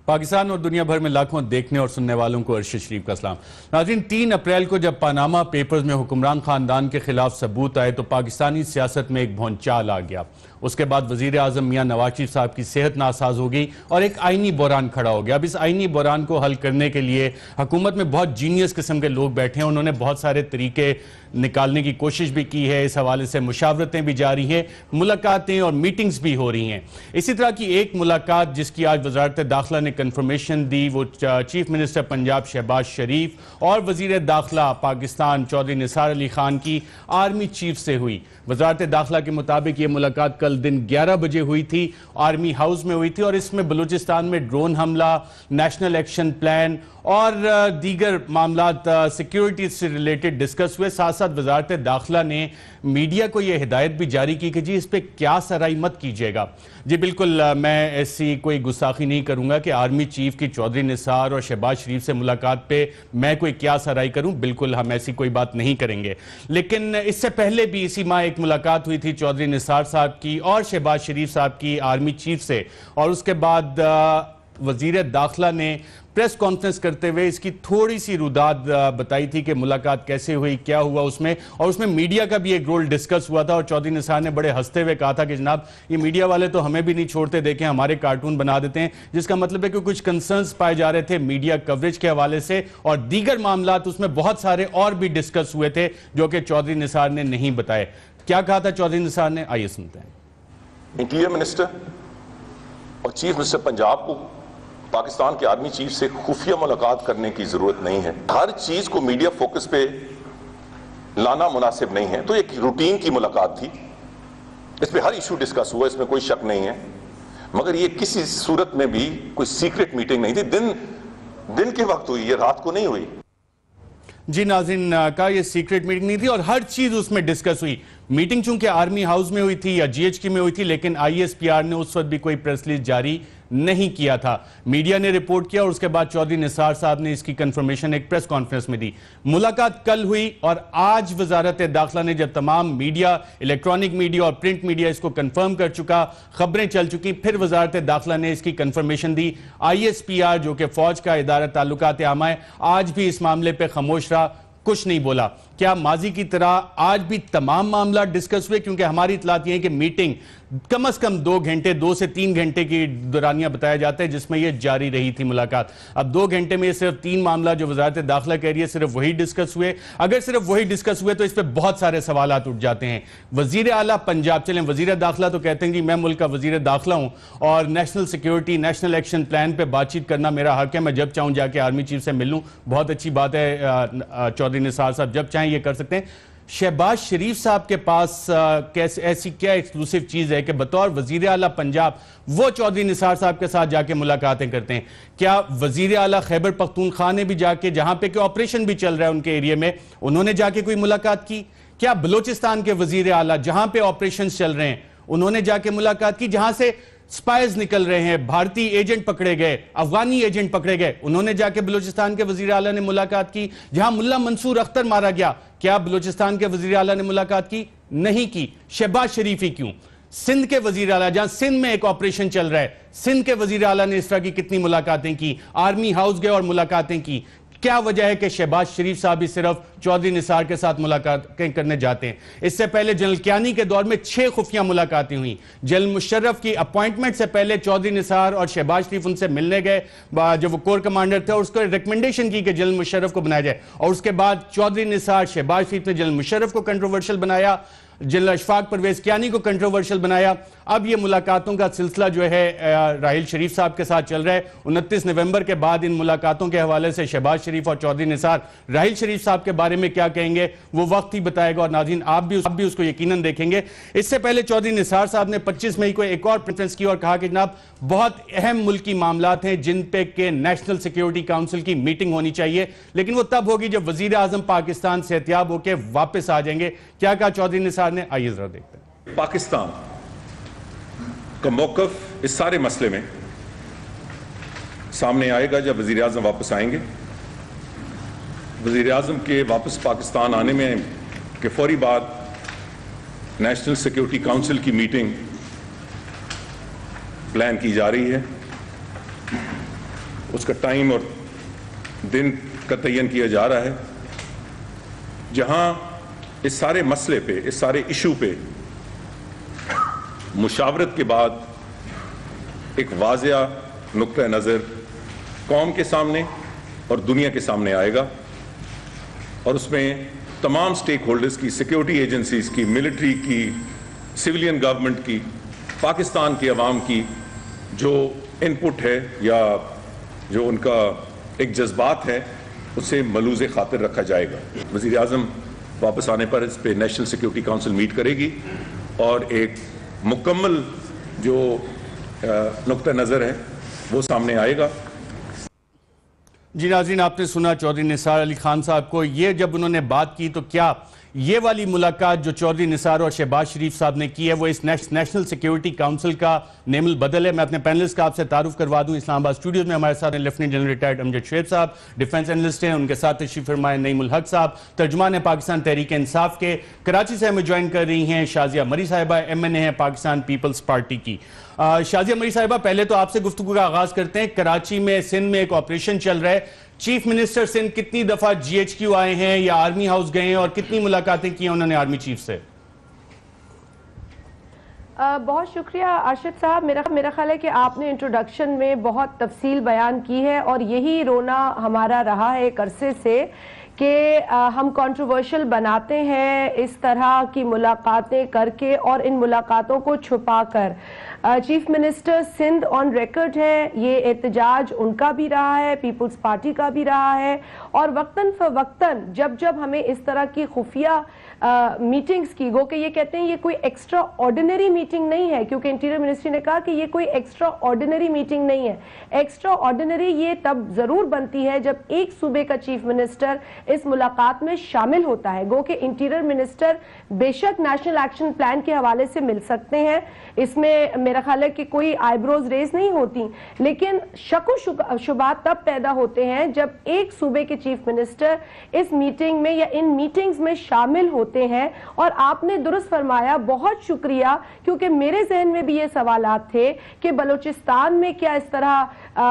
پاکستان اور دنیا بھر میں لاکھوں دیکھنے اور سننے والوں کو ارشد شریف کا سلام۔ ناظرین، 3 اپریل کو جب پاناما پیپرز میں حکمران خاندان کے خلاف ثبوت آئے تو پاکستانی سیاست میں ایک بھونچال آ گیا۔ اس کے بعد وزیر اعظم میاں نواز شریف صاحب کی صحت ناساز ہو گئی اور ایک آئینی بحران کھڑا ہو گیا۔ اب اس آئینی بحران کو حل کرنے کے لیے حکومت میں بہت جینیس قسم کے لوگ بیٹھے ہیں، انہوں نے بہت سارے طریقے نکالنے کی کوشش بھی کی ہے، اس حوالے سے مشاورتیں بھی جاری ہیں، ملاقاتیں اور میٹنگز بھی ہو رہی ہیں۔ اسی طرح کی ایک ملاقات جس کی آج وزارت داخلہ نے کنفرمیشن دی وہ چیف منسٹر پنجاب شہباز شریف اور وزیر داخلہ پاکستان چودھری نثار علی خان کی آرمی چیف سے ہوئی۔ وزارت داخلہ کے مطابق یہ ملاقات کل دن 11 بجے ہوئی تھی، آرمی ہاؤس میں ہوئی تھی اور اس میں بلوچستان میں ڈرون حملہ، نیشنل ایکشن پلان اور دیگر معاملات سیکیورٹی سے ریلیٹڈ ڈسکس ہوئے۔ ساتھ ساتھ وزارت داخلہ نے میڈیا کو یہ ہدایت بھی جاری کی کہ جی اس پہ کیا سرائی مت کیجیے گا۔ جی بالکل، میں ایسی کوئی گستاخی نہیں کروں گا کہ آرمی چیف کی چودھری نثار اور شہباز شریف سے ملاقات پہ میں کوئی کیا سرائی کروں، بالکل ہم ایسی کوئی بات نہیں کریں گے۔ لیکن اس سے پہلے بھی اسی ماہ ایک ملاقات ہوئی تھی چودھری نثار صاحب کی اور شہباز شریف صاحب کی آرمی چیف سے، اور اس کے بعد وزیر داخلہ نے پریس کانفرنس کرتے ہوئے اس کی تھوڑی سی روداد بتائی تھی کہ ملاقات کیسے ہوئی، کیا ہوا اس میں، اور اس میں میڈیا کا بھی ایک رول ڈسکس ہوا تھا اور چودھری نثار نے بڑے ہنستے ہوئے کہا تھا کہ جناب یہ میڈیا والے تو ہمیں بھی نہیں چھوڑتے، دیکھیں ہمارے کارٹون بنا دیتے ہیں، جس کا مطلب ہے کہ کچھ کنسرنز پائے جا رہے تھے میڈیا کوریج کے حوالے سے اور دیگر معاملات اس میں بہت سارے اور بھی ڈسکس ہوئے تھے جو کہ چودھری نثار نے نہیں بتائے۔ کیا کہا تھا چودھری نثار نے، آئیے سنتے ہیں۔ انٹیریئر منسٹر اور چیف منسٹر پنجاب کو پاکستان کے آرمی چیف سے خفیہ ملاقات کرنے کی ضرورت نہیں ہے، ہر چیز کو میڈیا فوکس پہ لانا مناسب نہیں ہے، تو ایک روٹین کی ملاقات تھی، اس پہ ہر ایشو ڈسکس ہوا، اس میں کوئی شک نہیں ہے، مگر یہ کسی صورت میں بھی کوئی سیکرٹ میٹنگ نہیں تھی، دن کے وقت ہوئی، یہ رات کو نہیں ہوئی۔ جی ناظرین، کہا یہ سیکرٹ میٹنگ نہیں تھی اور ہر چیز اس میں ڈسکس ہوئی۔ میٹنگ چونکہ آرمی ہاؤس میں ہوئی تھی یا جی ایچ کی میں ہوئی تھی، لیکن آئی ایس پی آر نے اس وقت بھی کوئی پریس ریلیز جاری نہیں کیا تھا، میڈیا نے رپورٹ کیا اور اس کے بعد چودھری نثار صاحب نے اس کی کنفرمیشن ایک پریس کانفرنس میں دی۔ ملاقات کل ہوئی اور آج وزارت داخلہ نے جب تمام میڈیا، الیکٹرانک میڈیا اور پرنٹ میڈیا اس کو کنفرم کر چکا، خبریں چل چکی، پھر وزارت داخلہ نے اس کی confirmation the. I S P R جو کہ فوج کا ادارہ تعلقات عامہ ہے، آج بھی اس معاملے پہ خاموش رہا، کچھ نہیں بولا۔ کیا ماضی کی طرح آج بھی تمام معاملات ڈسکس ہوئے؟ کیونکہ ہماری اطلاعات یہ ہیں کہ میٹنگ کم از کم 2 گھنٹے 2 سے 3 گھنٹے کی دورانیہ بتایا جاتا ہے جس میں یہ جاری رہی تھی ملاقات۔ اب 2 گھنٹے میں یہ صرف 3 معاملات جو وزارت داخلہ کہہ رہی ہے صرف وہی ڈسکس ہوئے۔ اگر صرف وہی ڈسکس ہوئے تو اس پہ بہت سارے سوالات اٹھ جاتے ہیں۔ وزیر اعلیٰ پنجاب، چلیں وزیر داخلہ تو کہتے ہیں جی میں ملک کا وزیر داخلہ ہوں اور national security, national action plan پہ بات چیت کرنا میرا حق ہے، میں جب چاہوں جا کے آرمی چیف سے مل لوں، بہت اچھی بات ہے، چودھری نثار صاحب جب چاہیں یہ کر سکتے ہیں۔ شہباز شریف صاحب کے پاس ایسی کیا ایکسکلوسیو چیز ہے کہ بطور وزیر اعلیٰ پنجاب وہ چودھری نثار صاحب کے ساتھ جا کے ملاقاتیں کرتے ہیں؟ کیا وزیر اعلیٰ خیبر پختونخوا نے بھی جا کے، جہاں پہ کہ آپریشن بھی چل رہا ہے ان کے ایریے میں، انہوں نے جا کے کوئی ملاقات کی؟ کیا بلوچستان کے وزیر اعلیٰ جہاں پہ آپریشنز چل رہے ہیں انہوں نے جا کے ملاقات کی؟ جہاں سے سپائز نکل رہے ہیں، بھارتی ایجنٹ پکڑے گئے، افغانی ایجنٹ پکڑے گئے، انہوں نے جا کے بلوچستان کے وزیر اعلیٰ نے ملاقات کی؟ جہاں ملا منصور اختر مارا گیا، کیا بلوچستان کے وزیر اعلیٰ نے ملاقات کی؟ نہیں کی۔ شہباز شریف ہی کیوں؟ سندھ کے وزیر اعلیٰ، جہاں سندھ میں ایک آپریشن چل رہا ہے، سندھ کے وزیر اعلیٰ نے اس طرح کی کتنی ملاقاتیں کی، آرمی ہاؤس گئے اور ملاقاتیں کی۔ کیا وجہ ہے کہ شہباز شریف صاحب ہی صرف چودھری نثار کے ساتھ ملاقاتیں کرنے جاتے ہیں؟ اس سے پہلے جنرل کیانی کے دور میں 6 خفیہ ملاقاتیں ہوئیں۔ جنرل مشرف کی اپوائنٹمنٹ سے پہلے چودھری نثار اور شہباز شریف ان سے ملنے گئے جب وہ کور کمانڈر تھے اور اس کو ریکمنڈیشن کی کہ جنرل مشرف کو بنایا جائے، اور اس کے بعد چودھری نثار، شہباز شریف نے جنرل مشرف کو کنٹروورشل بنایا، جنرل اشفاق پرویز کیانی کو کنٹروورشل بنایا۔ اب یہ ملاقاتوں کا سلسلہ جو ہے راحیل شریف صاحب کے ساتھ چل رہا ہے۔ 29 نومبر کے بعد ان ملاقاتوں کے حوالے سے شہباز شریف اور چودھری نثار راحیل شریف صاحب کے بارے میں کیا کہیں گے وہ وقت ہی بتائے گا، اور ناظرین آپ بھی اس کو یقیناً دیکھیں گے۔ اس سے پہلے چودھری نثار صاحب نے 25 مئی کو ایک اور کانفرنس کی اور کہا کہ جناب بہت اہم ملکی معاملات ہیں جن پہ کہ نیشنل سیکیورٹی کاؤنسل کی میٹنگ ہونی چاہیے، لیکن وہ تب ہوگی جب وزیر اعظم پاکستان صحتیاب ہو کے واپس آ جائیں گے۔ کیا کہا چودھری نثار نے، آئیے ذرا دیکھتے ہیں۔ پاکستان کا موقف اس سارے مسئلے میں سامنے آئے گا جب وزیر اعظم واپس آئیں گے۔ وزیر اعظم کے واپس پاکستان آنے میں کے فوری بعد نیشنل سیکیورٹی کاؤنسل کی میٹنگ پلان کی جا رہی ہے۔ اس کا ٹائم اور دن کا تعین کیا جا رہا ہے جہاں اس سارے مسئلے پہ، اس سارے ایشو پہ مشاورت کے بعد ایک واضح نقطہ نظر قوم کے سامنے اور دنیا کے سامنے آئے گا، اور اس میں تمام سٹیک ہولڈرز کی، سیکیورٹی ایجنسیز کی، ملٹری کی، سویلین گورنمنٹ کی، پاکستان کی عوام کی جو ان پٹ ہے یا جو ان کا ایک جذبات ہے اسے ملوز خاطر رکھا جائے گا۔ وزیر اعظم واپس آنے پر اس پہ نیشنل سیکیورٹی کونسل میٹ کرے گی اور ایک مکمل جو نقطہ نظر ہے وہ سامنے آئے گا۔ جی ناظرین، آپ نے سنا چودھری نثار علی خان صاحب کو، یہ جب انہوں نے بات کی تو کیا یہ والی ملاقات جو چودھری نثار اور شہباز شریف صاحب نے کی ہے وہ اس نیشنل سیکیورٹی کونسل کا نعم البدل ہے؟ میں اپنے پینلسٹ کا آپ سے تعارف کروا دوں۔ اسلام آباد اسٹوڈیوز میں ہمارے ساتھ ہیں لیفٹیننٹ جنرل ریٹائرڈ امجد شعیب صاحب، ڈیفنس انالسٹ ہیں، ان کے ساتھ تشریف فرمائے نعیم الحق صاحب، ترجمان ہیں پاکستان تحریک انصاف کے۔ کراچی سے ہمیں جوائن کر رہی ہیں شازیہ مری صاحبہ، این اے ہیں پاکستان پیپلز پارٹی کی۔ شازیہ مری صاحبہ، پہلے تو آپ سے گفتگو کا آغاز کرتے ہیں۔ کراچی میں سندھ میں ایک آپریشن چل رہا ہے، چیف منسٹر سندھ کتنی دفعہ جی ایچ کیو آئے ہیں یا آرمی ہاؤس گئے ہیں اور کتنی ملاقاتیں کی ہیں انہوں نے آرمی چیف سے؟ بہت شکریہ ارشد صاحب، میرا خیال ہے کہ آپ نے انٹروڈکشن میں بہت تفصیل بیان کی ہے، اور یہی رونا ہمارا رہا ہے ایک عرصے سے کہ ہم کنٹروورشل بناتے ہیں اس طرح کی ملاقاتیں کر کے اور ان ملاقاتوں کو چھپا کر۔ Chief minister Sindh on record ہے، یہ احتجاج ان کا بھی رہا ہے، پیپلز پارٹی کا بھی رہا ہے، اور وقتاً فوقتاً جب ہمیں اس طرح کی خفیہ میٹنگز کی، گو کہ یہ کہتے ہیں یہ کوئی ایکسٹرا آرڈینری میٹنگ نہیں ہے، کیونکہ انٹیریئر منسٹری نے کہا کہ یہ کوئی ایکسٹرا آرڈینری میٹنگ نہیں ہے۔ ایکسٹرا آرڈینری یہ تب ضرور بنتی ہے جب ایک صوبے کا چیف منسٹر اس ملاقات میں شامل ہوتا ہے، گو کہ انٹیریئر منسٹر بے شک نیشنل ایکشن پلان کے حوالے سے مل سکتے ہیں، اس میں میرا خیال ہے کہ کوئی آئی بروز ریز نہیں ہوتی، لیکن شک و شبہات تب پیدا ہوتے ہیں جب ایک صوبے کے چیف منسٹر اس میٹنگ میں یا ان میٹنگز میں شامل ہوتے ہیں۔ اور آپ نے درست فرمایا، بہت شکریہ، کیونکہ میرے ذہن میں بھی یہ سوالات تھے کہ بلوچستان میں کیا اس طرح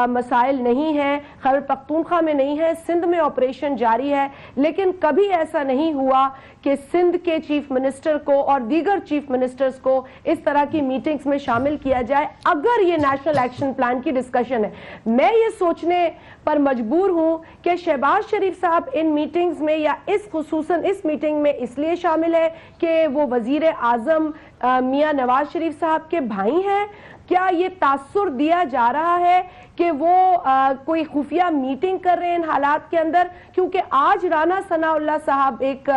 مسائل نہیں ہیں، خیبر پختونخوا میں نہیں ہے، سندھ میں آپریشن جاری ہے، لیکن کبھی ایسا نہیں ہوا کہ سندھ کے چیف منسٹر کو اور دیگر چیف منسٹرز کو اس طرح کی میٹنگز میں شامل کیا جائے اگر یہ نیشنل ایکشن پلان کی ڈسکشن ہے۔ میں یہ سوچنے پر مجبور ہوں کہ شہباز شریف صاحب ان میٹنگز میں یا خصوصاً اس میٹنگ میں اس لیے شامل ہے کہ وہ وزیر اعظم میاں نواز شریف صاحب کے بھائی ہیں؟ کیا یہ تاثر دیا جا رہا ہے کہ وہ کوئی خفیہ میٹنگ کر رہے ہیں ان حالات کے اندر؟ کیونکہ آج رانا ثناء اللہ صاحب ایک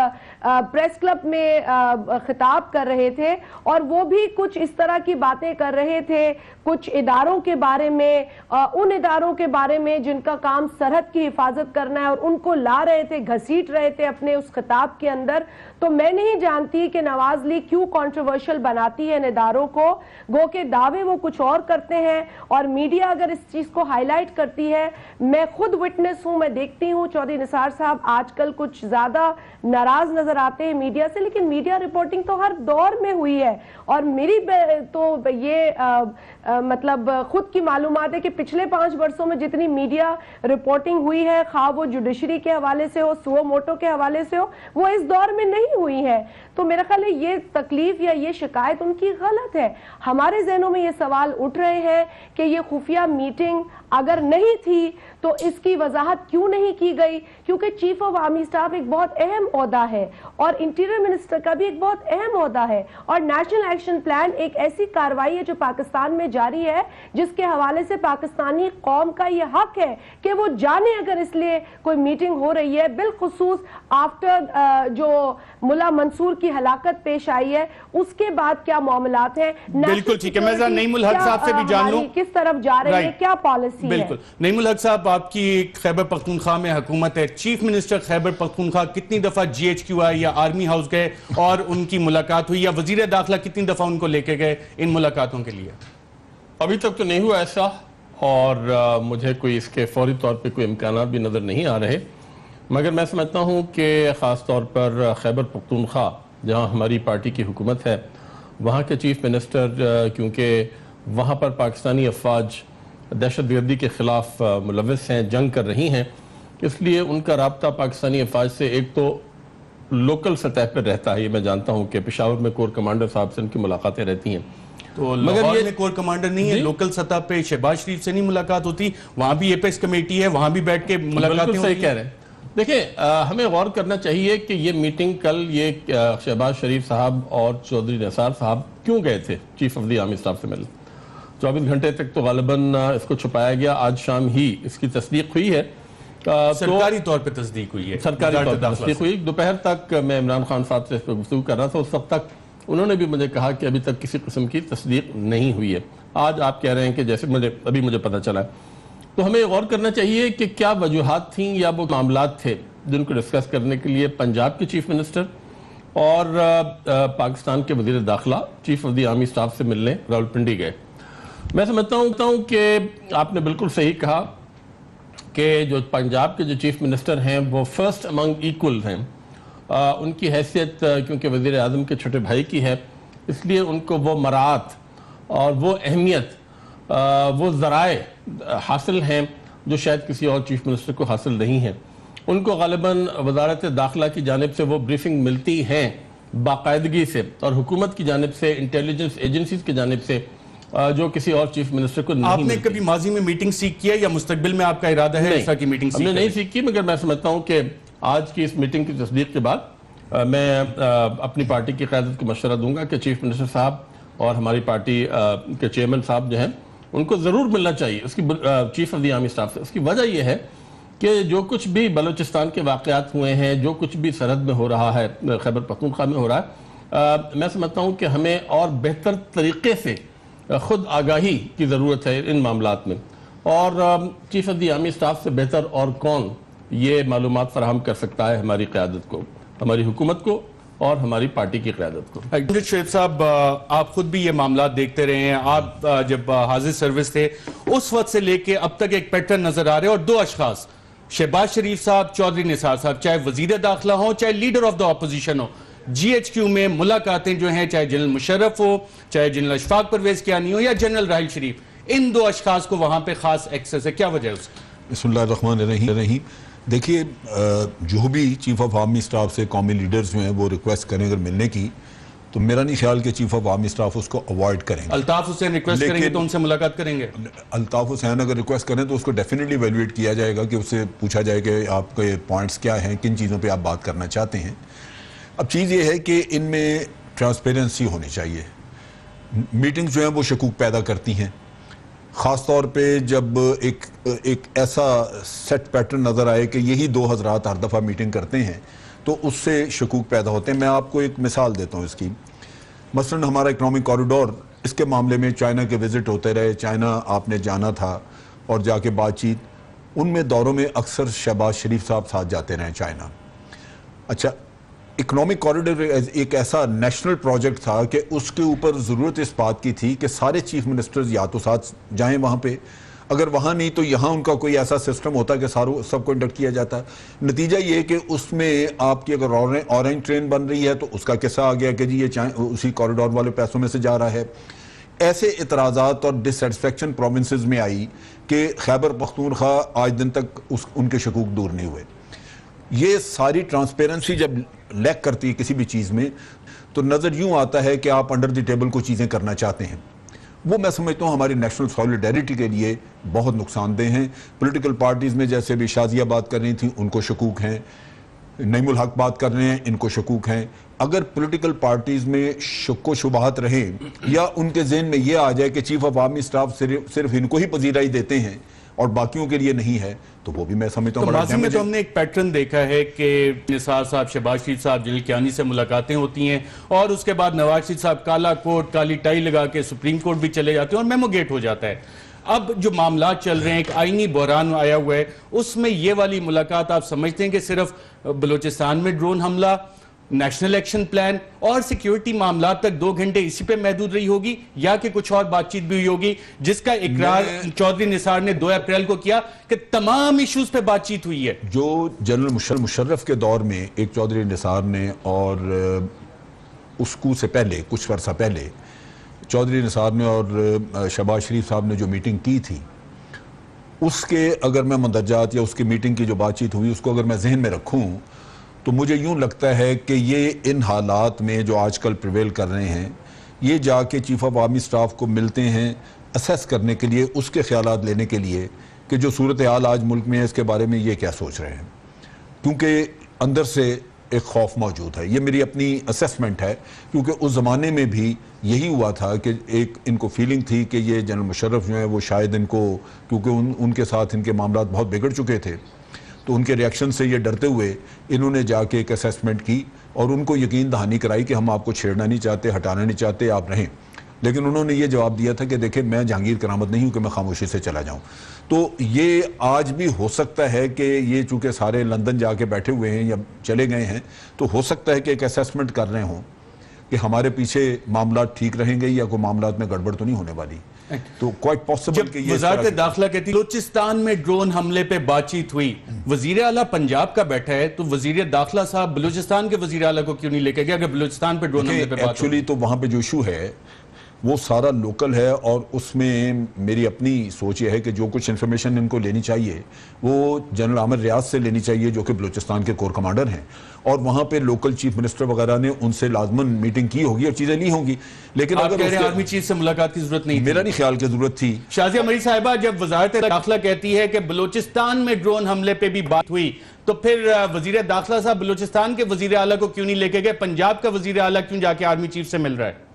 پریس کلب میں خطاب کر رہے تھے اور وہ بھی کچھ اس طرح کی باتیں کر رہے تھے، کچھ اداروں کے بارے میں، ان اداروں کے بارے میں جن کا کام سرحد کی حفاظت کرنا ہے، اور ان کو لا رہے تھے، گھسیٹ رہے تھے اپنے اس خطاب کے اندر۔ تو میں نہیں جانتی کہ نواز لیگ کیوں کنٹروورشل بناتی ہے ان اداروں کو، گو کہ دعوے وہ کچھ اور کرتے ہیں اور میڈیا اگر اس چیز کو ہائی لائٹ کرتی ہے۔ میں خود وٹنس ہوں، میں دیکھتی ہوں چودھری نثار صاحب آج کل کچھ زیادہ ناراض نظر آتے ہیں میڈیا سے، لیکن میڈیا رپورٹنگ تو ہر دور میں ہوئی ہے، اور میری تو یہ مطلب خود کی معلومات ہے کہ پچھلے 5 برسوں میں جتنی میڈیا رپورٹنگ ہوئی ہے، خواہ وہ جوڈیشری کے حوالے سے ہو، سو موٹو کے حوالے سے ہو، وہ اس دور میں نہیں ہوئی ہے۔ تو میرا خیال ہے یہ تکلیف یا یہ شکایت ان کی غلط ہے۔ ہمارے ذہنوں میں یہ سوال اٹھ رہے ہیں کہ یہ خفیہ میٹنگ اگر نہیں تھی تو اس کی وضاحت کیوں نہیں کی گئی، کیونکہ چیف آف آرمی سٹاف ایک بہت اہم عہدہ ہے اور انٹیریئر منسٹر کا بھی ایک بہت اہم عہدہ ہے، اور نیشنل ایکشن پلان ایک ایسی کارروائی ہے جو پاکستان میں جاری ہے جس کے حوالے سے پاکستانی قوم کا یہ حق ہے کہ وہ جانے اگر اس لیے کوئی میٹنگ ہو رہی ہے، بالخصوص آفٹر جو ملا منصور کی ہلاکت پیش آئی ہے اس کے بعد کیا معاملات ہیں۔ بالکل ٹھیک ہے، میں نعیم الحق صاحب سے بھی جان لوں کس طرف جا رہے ہیں، کیا پالیسی ہے۔ بالکل نعیم الحق صاحب، آپ کی خیبر پختونخوا میں حکومت ہے، چیف منسٹر خیبر پختونخوا کتنی دفعہ جی ایچ کیو آئی یا آرمی ہاؤس گئے اور ان کی ملاقات ہوئی، یا وزیر داخلہ کتنی دفعہ ان کو لے کے گئے ان ملاقاتوں کے لیے؟ ابھی تک تو نہیں ہوا ایسا، اور مجھے کوئی اس کے فوری طور پہ کوئی امکانات بھی نظر نہیں آ رہے، مگر میں سمجھتا ہوں کہ خاص طور پر خیبر پختونخوا جہاں ہماری پارٹی کی حکومت ہے، وہاں کے چیف منسٹر کیونکہ وہاں پر پاکستانی افواج دہشت گردی کے خلاف ملوث ہیں، جنگ کر رہی ہیں، اس لیے ان کا رابطہ پاکستانی افواج سے ایک تو لوکل سطح پر رہتا ہے. یہ میں جانتا ہوں کہ پشاور میں کور کمانڈر صاحب سے ان کی ملاقاتیں رہتی ہیں. تو لاہور میں کور کمانڈر نہیں ہے، لوکل سطح پہ شہباز شریف سے نہیں ملاقات ہوتی؟ وہاں بھی ایپیکس کمیٹی ہے، وہاں بھی بیٹھ کے ملاقاتیں بالکل صحیح کہہ رہے ہیں. دیکھیں ہمیں غور کرنا چاہیے کہ یہ میٹنگ کل یہ شہباز شریف صاحب اور چودھری نثار صاحب کیوں گئے تھے chief of the army staff سے ملنے. 24 گھنٹے تک تو غالباً اس کو چھپایا گیا. آج شام ہی اس کی تصدیق ہوئی ہے، سرکاری طور پہ تصدیق ہوئی ہے. سرکاری طور پہ تصدیق ہوئی. دوپہر تک میں عمران خان صاحب سے اس پہ گفتگو کر رہا تھا، اس وقت تک انہوں نے بھی مجھے کہا کہ ابھی تک کسی قسم کی تصدیق نہیں ہوئی ہے. آج آپ کہہ رہے ہیں کہ جیسے مجھے پتہ چلا ہے. تو ہمیں غور کرنا چاہیے کہ کیا وجوہات تھیں یا وہ معاملات تھے جن کو ڈسکس کرنے کے لیے پنجاب کے چیف منسٹر اور پاکستان کے وزیر داخلہ chief of the army staff سے ملنے راولپنڈی گئے. میں سمجھتا ہوں کہ آپ نے بالکل صحیح کہا کہ جو پنجاب کے جو چیف منسٹر ہیں وہ فرسٹ امنگ ایکول ہیں. ان کی حیثیت کیونکہ وزیر اعظم کے چھوٹے بھائی کی ہے، اس لیے ان کو وہ مراعات اور وہ اہمیت، وہ ذرائع حاصل ہیں جو شاید کسی اور چیف منسٹر کو حاصل نہیں ہیں. ان کو غالباً وزارت داخلہ کی جانب سے وہ بریفنگ ملتی ہیں باقاعدگی سے، اور حکومت کی جانب سے، انٹیلیجنس ایجنسیز کی جانب سے، جو کسی اور چیف منسٹر کو نہیں آپ نے ملتی. کبھی ماضی میں میٹنگ سیکھ کیا یا مستقبل میں آپ کا ارادہ ہے ایسا کی میٹنگ ہم نے نہیں سیکھی، مگر میں سمجھتا ہوں کہ آج کی اس میٹنگ کی تصدیق کے بعد میں اپنی پارٹی کی قیادت کو مشورہ دوں گا کہ چیف منسٹر صاحب اور ہماری پارٹی کے چیئرمین صاحب جو ہیں ان کو ضرور ملنا چاہیے اس کی chief of the army staff سے. اس کی وجہ یہ ہے کہ جو کچھ بھی بلوچستان کے واقعات ہوئے ہیں، جو کچھ بھی سرحد میں ہو رہا ہے، خیبر پختونخوا میں ہو رہا ہے، میں سمجھتا ہوں کہ ہمیں اور بہتر طریقے سے خود آگاہی کی ضرورت ہے ان معاملات میں. اور chief of the army staff سے بہتر اور کون یہ معلومات فراہم کر سکتا ہے ہماری قیادت کو، ہماری حکومت کو اور ہماری پارٹی کی قیادت کو. شعیب صاحب، آپ خود بھی یہ معاملات دیکھتے رہے ہیں. آپ جب حاضر سروس تھے اس وقت سے لے کے اب تک ایک پیٹرن نظر آ رہے ہیں، اور دو اشخاص شہباز شریف صاحب، چودھری نثار صاحب، چاہے وزیر داخلہ ہوں چاہے لیڈر آف دا اپوزیشن ہو، جی ایچ کیو میں ملاقاتیں جو ہیں، چاہے جنرل مشرف ہو، چاہے جنرل اشفاق پرویز کیانی ہو یا جنرل راحیل شریف، ان دو اشخاص کو وہاں پہ خاص ایکسس ہے. کیا وجہ ہے اس کی؟ بسم اللہ الرحمن الرحیم. دیکھیے، جو بھی چیف آف آرمی اسٹاف سے قومی لیڈرز جو ہیں وہ ریکویسٹ کریں اگر ملنے کی، تو میرا نہیں خیال کہ چیف آف آرمی اسٹاف اس کو اوائڈ کریں گے. الطاف حسین ریکویسٹ کریں گے تو ان سے ملاقات کریں گے؟ الطاف حسین اگر ریکویسٹ کریں تو اس کو ڈیفینیٹلی ایویلویٹ کیا جائے گا کہ اس سے پوچھا جائے کہ آپ کے پوائنٹس کیا ہیں، کن چیزوں پہ آپ بات کرنا چاہتے ہیں. اب چیز یہ ہے کہ ان میں ٹرانسپیرنسی ہونی چاہیے. میٹنگز جو ہیں وہ شکوک پیدا کرتی ہیں، خاص طور پہ جب ایک ایسا سیٹ پیٹرن نظر آئے کہ یہی دو حضرات ہر دفعہ میٹنگ کرتے ہیں تو اس سے شکوک پیدا ہوتے ہیں. میں آپ کو ایک مثال دیتا ہوں اس کی. مثلا ہمارا اکنامک کوریڈور، اس کے معاملے میں چائنا کے وزٹ ہوتے رہے. چائنا آپ نے جانا تھا اور جا کے بات چیت، ان میں دوروں میں اکثر شہباز شریف صاحب ساتھ جاتے رہے چائنا. اچھا، اکنامک کوریڈور ایک ایسا نیشنل پروجیکٹ تھا کہ اس کے اوپر ضرورت اس بات کی تھی کہ سارے چیف منسٹرز یا تو ساتھ جائیں وہاں پہ، اگر وہاں نہیں تو یہاں ان کا کوئی ایسا سسٹم ہوتا کہ سب کو انڈکٹ کیا جاتا. نتیجہ یہ کہ اس میں آپ کی اگر اورنج ٹرین بن رہی ہے تو اس کا قصہ آ گیا کہ جی یہ اسی کوریڈور والے پیسوں میں سے جا رہا ہے. ایسے اعتراضات اور ڈسسیٹسفیکشن پروونسز میں آئی کہ خیبر پختونخوا آج دن تک ان کے شکوک دور نہیں ہوئے. یہ ساری ٹرانسپیرنسی جب لیک کرتی ہے کسی بھی چیز میں تو نظر یوں آتا ہے کہ آپ انڈر دی ٹیبل کو چیزیں کرنا چاہتے ہیں. وہ میں سمجھتا ہوں ہماری نیشنل سولیڈیریٹی کے لیے بہت نقصان دہ ہیں. پولیٹیکل پارٹیز میں جیسے بھی شازیہ بات کر رہی تھیں ان کو شکوک ہیں، نعیم الحق بات کر رہے ہیں ان کو شکوک ہیں. اگر پولیٹیکل پارٹیز میں شک و شبہات رہیں یا ان کے ذہن میں یہ آ جائے کہ چیف آف آرمی اسٹاف صرف ان کو ہی پذیرائی دیتے ہیں اور باقیوں کے لیے نہیں ہے، تو وہ بھی میں سمجھتا ہوں. ماضی میں تو ہم نے ایک پیٹرن دیکھا ہے کہ نثار صاحب، شہباز شریف صاحب، جنرل کیانی سے ملاقاتیں ہوتی ہیں اور اس کے بعد نواز شریف صاحب کالا کوٹ کالی ٹائی لگا کے سپریم کورٹ بھی چلے جاتے ہیں اور میمو گیٹ ہو جاتا ہے. اب جو معاملات چل رہے ہیں، ایک آئینی بحران آیا ہوا ہے، اس میں یہ والی ملاقات آپ سمجھتے ہیں کہ صرف بلوچستان میں ڈرون حملہ، نیشنل ایکشن پلان اور سیکیورٹی معاملات تک 2 گھنٹے اسی پہ محدود رہی ہوگی، یا کہ کچھ اور بات چیت بھی ہوئی ہوگی جس کا اقرار چودھری نثار نے 2 اپریل کو کیا کہ تمام ایشوز پہ بات چیت ہوئی ہے؟ جو جنرل مشرف کے دور میں ایک چودھری نثار نے اور اس کو سے پہلے کچھ عرصہ پہلے چودھری نثار نے اور شہباز شریف صاحب نے جو میٹنگ کی تھی، اس کے اگر میں مندرجات یا اس کی میٹنگ کی جو بات چیت ہوئی اس کو اگر میں ذہن میں رکھوں تو مجھے یوں لگتا ہے کہ یہ ان حالات میں جو آج کل پریویل کر رہے ہیں یہ جا کے چیف آف آرمی سٹاف کو ملتے ہیں اسیس کرنے کے لیے، اس کے خیالات لینے کے لیے کہ جو صورتحال آج ملک میں ہے اس کے بارے میں یہ کیا سوچ رہے ہیں، کیونکہ اندر سے ایک خوف موجود ہے۔ یہ میری اپنی اسیسمنٹ ہے، کیونکہ اس زمانے میں بھی یہی ہوا تھا کہ ایک ان کو فیلنگ تھی کہ یہ جنرل مشرف جو ہیں وہ شاید ان کو، کیونکہ ان کے ساتھ ان کے معاملات بہت بگڑ چکے تھے، تو ان کے ریاکشن سے یہ ڈرتے ہوئے انہوں نے جا کے ایک اسیسمنٹ کی اور ان کو یقین دہانی کرائی کہ ہم آپ کو چھیڑنا نہیں چاہتے، ہٹانا نہیں چاہتے، آپ رہیں۔ لیکن انہوں نے یہ جواب دیا تھا کہ دیکھیں میں جہانگیر کرامت نہیں ہوں کہ میں خاموشی سے چلا جاؤں۔ تو یہ آج بھی ہو سکتا ہے کہ یہ چونکہ سارے لندن جا کے بیٹھے ہوئے ہیں یا چلے گئے ہیں تو ہو سکتا ہے کہ ایک اسیسمنٹ کر رہے ہوں کہ ہمارے پیچھے معاملات ٹھیک رہیں گے یا کوئی معاملات میں گڑبڑ تو نہیں ہونے والی۔ تو کوائٹ پاسبل کہ یہ وزارت داخلہ کہتی بلوچستان میں ڈرون حملے پہ بات چیت ہوئی، وزیر اعلیٰ پنجاب کا بیٹھا ہے تو وزیر داخلہ صاحب بلوچستان کے وزیر اعلیٰ کو کیوں نہیں لے کے گیا؟ اگر بلوچستان پہ ڈرون حملے پہ بات ایکچولی تو وہاں پہ جو ایشو ہے وہ سارا لوکل ہے، اور اس میں میری اپنی سوچ یہ ہے کہ جو کچھ انفارمیشن ان کو لینی چاہیے وہ جنرل عامر ریاض سے لینی چاہیے جو کہ بلوچستان کے کور کمانڈر ہیں، اور وہاں پہ لوکل چیف منسٹر وغیرہ نے ان سے لازماً میٹنگ کی ہوگی اور چیزیں لی ہوں گی۔ لیکن آپ کہہ رہے ہیں آرمی چیف سے ملاقات کی ضرورت نہیں، میرا نہیں خیال کی ضرورت تھی۔ شازیہ مری صاحبہ، جب وزارت داخلہ کہتی ہے کہ بلوچستان میں ڈرون حملے پہ بھی بات ہوئی تو پھر وزیر داخلہ صاحب بلوچستان کے وزیر اعلیٰ کو کیوں نہیں لے کے گئے؟ پنجاب کا وزیر اعلیٰ کیوں جا کے آرمی چیف سے مل رہا ہے؟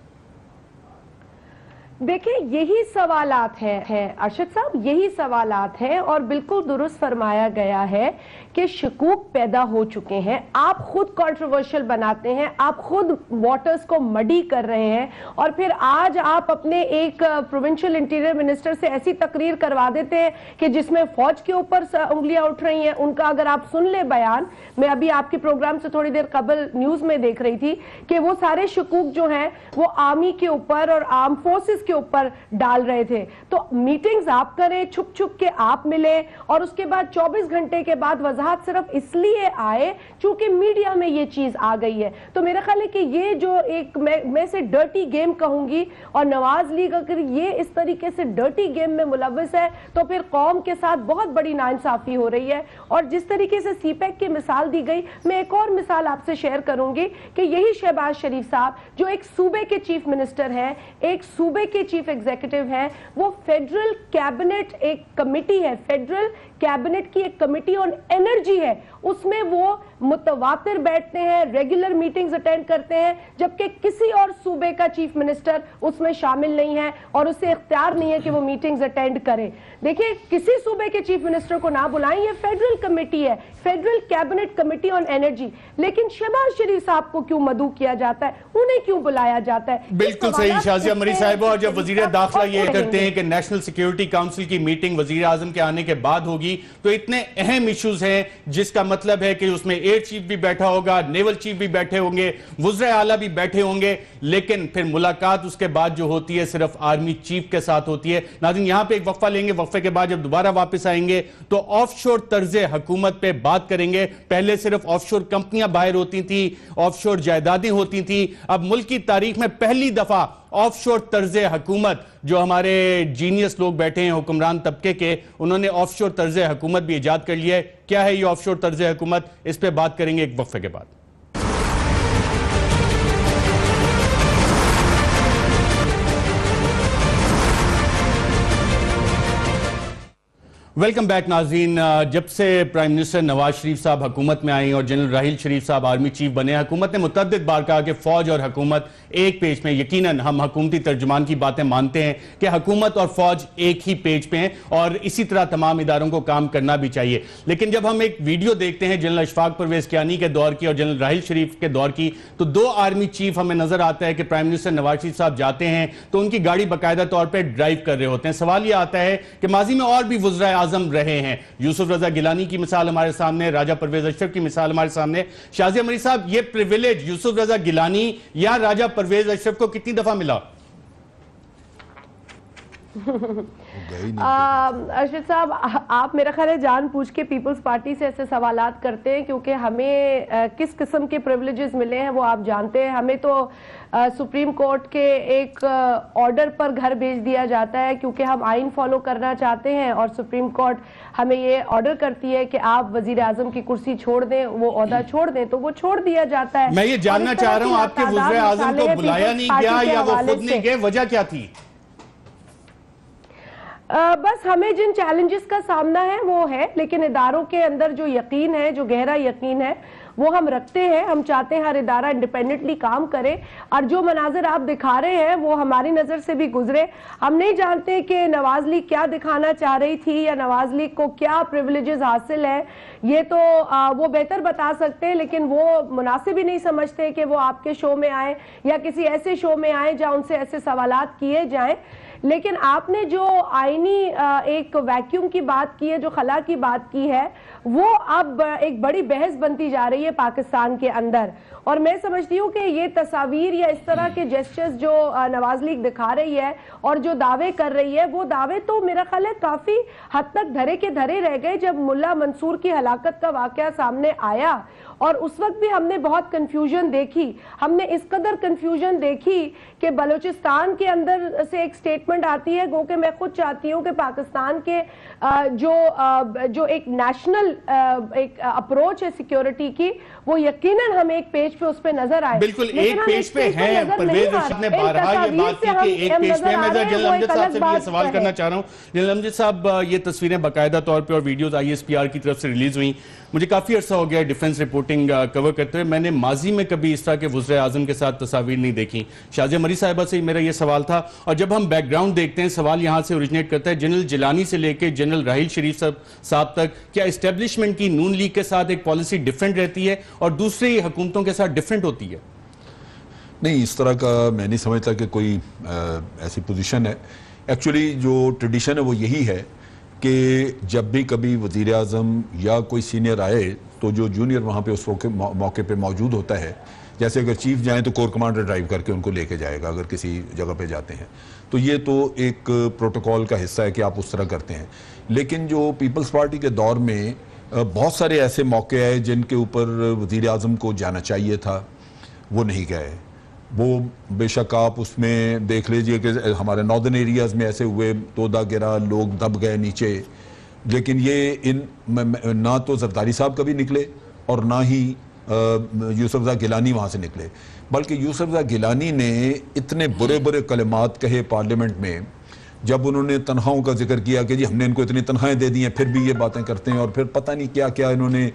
دیکھیں یہی سوالات ہیں ارشد صاحب، یہی سوالات ہیں، اور بالکل درست فرمایا گیا ہے کہ شکوک پیدا ہو چکے ہیں۔ آپ خود کنٹروورشل بناتے ہیں، آپ خود واٹرز کو مڈی کر رہے ہیں، اور پھر آج آپ اپنے ایک پروونشل انٹیریئر منسٹر سے ایسی تقریر کروا دیتے ہیں کہ جس میں فوج کے اوپر انگلیاں اٹھ رہی ہیں۔ ان کا اگر آپ سن لیں بیان، میں ابھی آپ کے پروگرام سے تھوڑی دیر قبل نیوز میں دیکھ رہی تھی کہ وہ سارے شکوک جو ہیں وہ آرمی کے اوپر اور آرم فورسز کے اوپر ڈال رہے تھے۔ تو میٹنگز آپ کریں، چھپ چھپ کے آپ ملیں، اور اس کے بعد 24 گھنٹے کے بعد وضاحت صرف اس لیے آئے چونکہ میڈیا میں یہ چیز آ گئی ہے۔ تو میرا خیال ہے کہ یہ جو ایک میں سے ڈرٹی گیم کہوں گی، اور نواز لیگ اگر یہ اس طریقے سے ڈرٹی گیم میں ملوث ہے تو پھر قوم کے ساتھ بہت بڑی ناانصافی ہو رہی ہے۔ اور جس طریقے سے سی پیک کی مثال دی گئی، میں ایک اور مثال آپ سے شیئر کروں گی کہ یہی شہباز شریف صاحب جو ایک صوبے کے چیف منسٹر ہیں، ایک صوبے کے چیف ایگزیکٹو ہیں، وہ فیڈرل کیبنٹ ایک کمیٹی ہے، فیڈرل کیبنٹ کی ایک کمیٹی آن انرجی ہے، اس میں وہ متواتر بیٹھتے ہیں، ریگولر میٹنگز اٹینڈ کرتے ہیں، جبکہ کسی اور صوبے کا چیف منسٹر اس میں شامل نہیں ہے اور اسے اختیار نہیں ہے کہ وہ میٹنگز اٹینڈ کرے۔ دیکھیں کسی صوبے کے چیف منسٹر کو نہ بلائیں، یہ فیڈرل کمیٹی ہے، federal cabinet committee on energy, لیکن شہباز شریف صاحب کو کیوں مدعو کیا جاتا ہے، انہیں کیوں بلایا جاتا ہے؟ بالکل صحیح شازیہ مری صاحبہ، اور جب وزیر داخلہ یہ کرتے ہیں کہ نیشنل سیکیورٹی کاؤنسل کی میٹنگ وزیر اعظم کے آنے کے بعد ہوگی تو اتنے اہم ایشوز ہیں جس کا مطلب ہے کہ اس میں ایئر چیف بھی بیٹھا ہوگا، نیول چیف بھی بیٹھے ہوں گے، وزراء اعلیٰ بھی بیٹھے ہوں گے، لیکن پھر ملاقات اس کے بعد جو ہوتی ہے صرف آرمی چیف کے ساتھ ہوتی ہے۔ ناظرین یہاں پہ ایک وقفہ لیں گے، وقفے کے بعد جب دوبارہ واپس آئیں گے تو آف شور طرز حکومت پہ بات کریں گے۔ پہلے صرف آف شور کمپنیاں باہر ہوتی تھیں، آف شور جائیدادیں ہوتی تھیں، اب ملک کی تاریخ میں پہلی دفعہ آف شور طرز حکومت، جو ہمارے جینیس لوگ بیٹھے ہیں حکمران طبقے کے، انہوں نے آف شور طرز حکومت بھی ایجاد کر لیا ہے۔ کیا ہے یہ آف شور طرز حکومت، اس پہ بات کریں گے ایک وقفے کے بعد۔ ویلکم بیک ناظرین، جب سے پرائم منسٹر نواز شریف صاحب حکومت میں آئیں اور جنرل راحیل شریف صاحب آرمی چیف بنے، حکومت نے متعدد بار کہا کہ فوج اور حکومت ایک پیج پہ، یقیناً ہم حکومتی ترجمان کی باتیں مانتے ہیں کہ حکومت اور فوج ایک ہی پیج پہ ہیں اور اسی طرح تمام اداروں کو کام کرنا بھی چاہیے۔ لیکن جب ہم ایک ویڈیو دیکھتے ہیں جنرل اشفاق پرویز کیانی کے دور کی اور جنرل راحیل شریف کے دور کی، تو دو آرمی چیف ہمیں نظر آتا ہے کہ پرائم منسٹر نواز شریف صاحب جاتے ہیں تو ان کی گاڑی باقاعدہ طور پہ ڈرائیو کر رہے ہوتے ہیں۔ سوال یہ آتا ہے کہ ماضی میں اور بھی وزراء اعظم رہے ہیں، یوسف رضا گیلانی کی مثال ہمارے سامنے، راجہ پرویز اشرف کی مثال ہمارے سامنے۔ شازیہ مری صاحب، یہ پریویلیج یوسف رضا گیلانی یا راجہ پرویز اشرف کو کتنی دفعہ ملا؟ ارشد صاحب آپ میرا خیال ہے جان پوچھ کے پیپلز پارٹی سے ایسے سوالات کرتے ہیں کیونکہ ہمیں کس قسم کے پریولیجز ملے ہیں وہ آپ جانتے ہیں. ہمیں تو سپریم کورٹ کے ایک آرڈر پر گھر بھیج دیا جاتا ہے کیونکہ ہم آئین فالو کرنا چاہتے ہیں اور سپریم کورٹ ہمیں یہ آرڈر کرتی ہے کہ آپ وزیر اعظم کی کرسی چھوڑ دیں, وہ عہدہ چھوڑ دیں, تو وہ چھوڑ دیا جاتا ہے. میں یہ جاننا چاہ رہا ہوں آپ کے وزیر اعظم کو بلایا نہیں گیا یا وہ خود نہیں گئے, وجہ کیا تھی؟ بس ہمیں جن چیلنجز کا سامنا ہے وہ ہے, لیکن اداروں کے اندر جو یقین ہے, جو گہرا یقین ہے وہ ہم رکھتے ہیں. ہم چاہتے ہیں ہر ادارہ انڈیپینڈنٹلی کام کرے اور جو مناظر آپ دکھا رہے ہیں وہ ہماری نظر سے بھی گزرے. ہم نہیں جانتے کہ نواز لیگ کیا دکھانا چاہ رہی تھی یا نواز لیگ کو کیا پریولیجز حاصل ہے, یہ تو وہ بہتر بتا سکتے ہیں, لیکن وہ مناسب ہی نہیں سمجھتے کہ وہ آپ کے شو میں آئیں یا کسی ایسے شو میں آئیں جہاں ان سے ایسے سوالات کیے جائیں. لیکن آپ نے جو آئینی ایک ویکیوم کی بات کی ہے, جو خلا کی بات کی ہے, وہ اب ایک بڑی بحث بنتی جا رہی ہے پاکستان کے اندر. اور میں سمجھتی ہوں کہ یہ تصاویر یا اس طرح کے جیسچرز جو نواز لیگ دکھا رہی ہے اور جو دعوے کر رہی ہے, وہ دعوے تو میرا خیال ہے کافی حد تک دھرے کے دھرے رہ گئے. جب ملا منصور کی ہلاکت کا واقعہ سامنے آیا اور اس وقت بھی ہم نے بہت کنفیوژن دیکھی, ہم نے اس قدر کنفیوژن دیکھی کہ بلوچستان کے اندر سے ایک سٹیٹمنٹ آتی ہے, گو کہ میں خود چاہتی ہوں کہ پاکستان کے جو ایک نیشنل ایک اپروچ ہے سیکیورٹی کی, وہ یقیناً ہم ایک پیج پہ اس پہ نظر آئے. بالکل ایک پیج پہ ہیں, پرویز رشید نے بارہا یہ بات کی کہ ایک پیج پہ. میں جنرل امجد صاحب سے بھی یہ سوال کرنا چاہ رہا ہوں. جنرل امجد صاحب, یہ تصویریں باقاعدہ طور پہ اور ویڈیوز ISPR کی طرف سے ریلیز ہوئیں. مجھے کافی عرصہ ہو گیا ڈیفنس رپورٹنگ کور کرتے ہوئے, میں نے ماضی میں کبھی اس طرح کے وزیر اعظم کے ساتھ تصاویر نہیں دیکھی. شازیہ مری صاحبہ سے میرا یہ سوال تھا, اور جب ہم بیک گراؤنڈ دیکھتے ہیں سوال یہاں سے اوریجنیٹ کرتا ہے جنرل جیلانی سے لے کے جنرل راحیل شریف صاحب تک. کیا اسٹیبلشمنٹ کی نون لیگ کے ساتھ ایک پالیسی ڈیفرنٹ رہتی ہے اور دوسری حکومتوں کے ساتھ ڈیفرنٹ ہوتی ہے؟ نہیں, اس طرح کا میں نہیں سمجھتا کہ کوئی ایسی پوزیشن ہے. ایکچولی جو ٹریڈیشن ہے وہ یہی ہے کہ جب بھی کبھی وزیر اعظم یا کوئی سینئر آئے تو جو جونیئر وہاں پہ اس موقع پہ موجود ہوتا ہے, جیسے اگر چیف جائیں تو کور کمانڈر ڈرائیو کر کے ان کو لے کے جائے گا اگر کسی جگہ پہ جاتے ہیں, تو یہ تو ایک پروٹوکول کا حصہ ہے کہ آپ اس طرح کرتے ہیں. لیکن جو پیپلز پارٹی کے دور میں بہت سارے ایسے موقع آئے جن کے اوپر وزیر اعظم کو جانا چاہیے تھا, وہ نہیں گئے. وہ بے شک آپ اس میں دیکھ لیجئے کہ ہمارے ناردرن ایریاز میں ایسے ہوئے, تودا گرا, لوگ دب گئے نیچے, لیکن یہ نہ تو زرداری صاحب کبھی نکلے اور نہ ہی یوسف رضا گیلانی وہاں سے نکلے, بلکہ یوسف رضا گیلانی نے اتنے برے برے کلمات کہے پارلیمنٹ میں جب انہوں نے تنخواہوں کا ذکر کیا کہ جی ہم نے ان کو اتنی تنخواہیں دے دی ہیں پھر بھی یہ باتیں کرتے ہیں, اور پھر پتہ نہیں کیا کیا انہوں نے,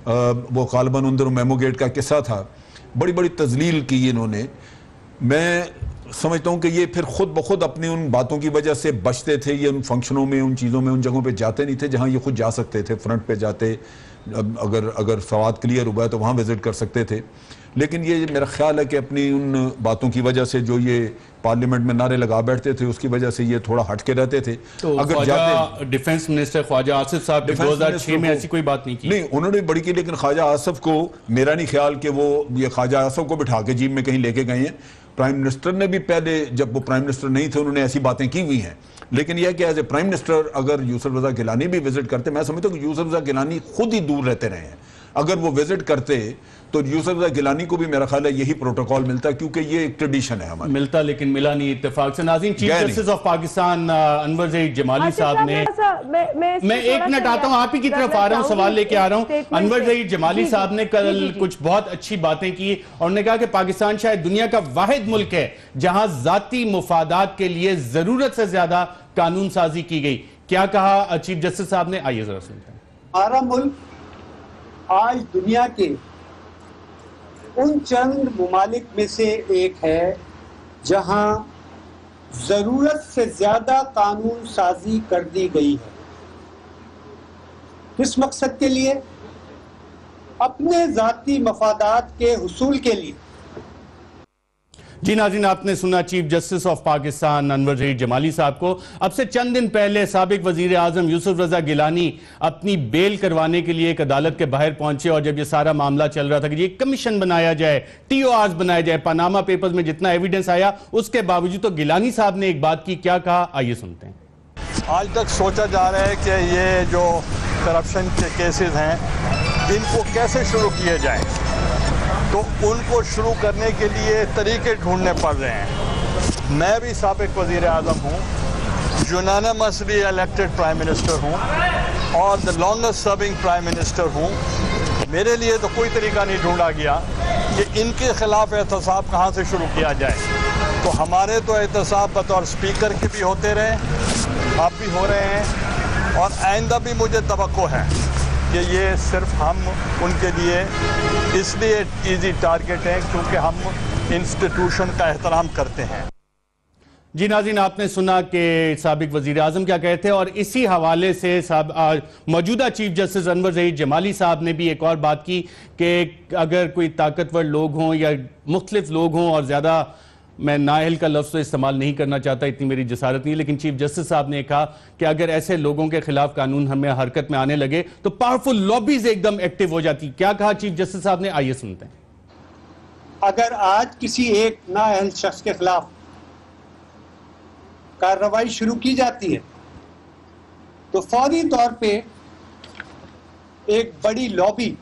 وہ غالباً اندر میمو گیٹ کا قصہ تھا, بڑی بڑی تذلیل کی انہوں نے. میں سمجھتا ہوں کہ یہ پھر خود بخود اپنی ان باتوں کی وجہ سے بچتے تھے, یہ ان فنکشنوں میں, ان چیزوں میں, ان جگہوں پہ جاتے نہیں تھے جہاں یہ خود جا سکتے تھے. فرنٹ پہ جاتے, اگر سواد کلیئر ہوا ہے تو وہاں وزٹ کر سکتے تھے. لیکن یہ میرا خیال ہے کہ اپنی ان باتوں کی وجہ سے جو یہ پارلیمنٹ میں نعرے لگا بیٹھتے تھے اس کی وجہ سے یہ تھوڑا ہٹ کے رہتے تھے. اگر جاتے ڈیفنس منسٹر خواجہ آصف صاحب نے 2006 میں ایسی کوئی بات نہیں کی. نہیں, انہوں نے بڑی کی, لیکن خواجہ آصف کو میرا نہیں خیال کہ وہ یہ خواجہ آصف کو بٹھا کے جیب میں کہیں لے کے گئے ہیں. پرائم منسٹر نے بھی پہلے جب وہ پرائم منسٹر نہیں تھے انہوں نے ایسی باتیں کی ہوئی ہیں. لیکن یہ کہ ایز اے پرائم منسٹر اگر یوسف رضا گیلانی بھی وزٹ کرتے, میں سمجھتا ہوں کہ یوسف رضا گیلانی خود ہی دور رہتے رہے ہیں. اگر وہ وزٹ کرتے تو یوسف رضا گیلانی کو بھی میرا خیال ہے یہی پروٹوکول ملتا, کیونکہ یہ ایک ٹریڈیشن ہے ہمارا. ملتا لیکن ملا نہیں اتفاق سے. ناظرین, چیف جسٹس آف پاکستان انور ظہیر جمالی صاحب نے, میں ایک منٹ آتا ہوں, آپ ہی کی طرف آ رہا ہوں, سوال لے کے آ رہا ہوں. انور ظہیر جمالی صاحب نے کل کچھ بہت اچھی باتیں کی اور انہوں نے کہا کہ پاکستان شاید دنیا کا واحد ملک ہے جہاں ذاتی مفادات کے لیے ضرورت سے زیادہ قانون سازی کی گئی. کیا کہا چیف جسٹس صاحب نے, آئیے ذرا سنتے ہیں. ہمارا ملک آج دنیا کے ان چند ممالک میں سے ایک ہے جہاں ضرورت سے زیادہ قانون سازی کر دی گئی ہے. کس مقصد کے لیے؟ اپنے ذاتی مفادات کے حصول کے لیے. جی ناظرین، آپ نے سنا چیف جسٹس آف پاکستان انور ظہیر جمالی صاحب کو۔ اب سے چند دن پہلے سابق وزیر اعظم یوسف رضا گیلانی اپنی بیل کروانے کے لیے ایک عدالت کے باہر پہنچے، اور جب یہ سارا معاملہ چل رہا تھا کہ یہ کمیشن بنایا جائے، ٹی او آرز بنایا جائے، پاناما پیپرز میں جتنا ایویڈنس آیا اس کے باوجود، تو گیلانی صاحب نے ایک بات کی، کیا کہا آئیے سنتے ہیں۔ آج تک سوچا جا رہا ہے کہ یہ جو کرپشن کے کیسز ہیں ان کو کیسے شروع کیے جائیں، تو ان کو شروع کرنے کے لیے طریقے ڈھونڈنے پڑ رہے ہیں۔ میں بھی سابق وزیر اعظم ہوں، یونانیمسلی الیکٹڈ پرائم منسٹر ہوں اور دی لانگسٹ سرونگ پرائم منسٹر ہوں۔ میرے لیے تو کوئی طریقہ نہیں ڈھونڈا گیا کہ ان کے خلاف احتساب کہاں سے شروع کیا جائے۔ تو ہمارے تو احتساب بطور اسپیکر کے بھی ہوتے رہے، اب بھی ہو رہے ہیں، اور آئندہ بھی مجھے توقع ہے کہ یہ صرف ہم ان کے لیے اس لیے ایزی ٹارگٹ ہیں کیونکہ ہم انسٹیٹیوشن کا احترام کرتے ہیں۔ جی ناظرین، آپ نے سنا کہ سابق وزیر اعظم کیا کہتے ہیں، اور اسی حوالے سے موجودہ چیف جسٹس انور ظہیر جمالی صاحب نے بھی ایک اور بات کی کہ اگر کوئی طاقتور لوگ ہوں یا مختلف لوگ ہوں، اور زیادہ میں نااہل کا لفظ استعمال نہیں کرنا چاہتا، اتنی میری جسارت نہیں، لیکن چیف جسٹس صاحب نے کہا کہ اگر ایسے لوگوں کے خلاف قانون ہمیں حرکت میں آنے لگے تو پاورفل لابیز ایک دم ایکٹیو ہو جاتی۔ کیا کہا چیف جسٹس صاحب نے، آئیے سنتے ہیں۔ اگر آج کسی ایک نااہل شخص کے خلاف کارروائی شروع کی جاتی ہے تو فوری طور پہ ایک بڑی لابی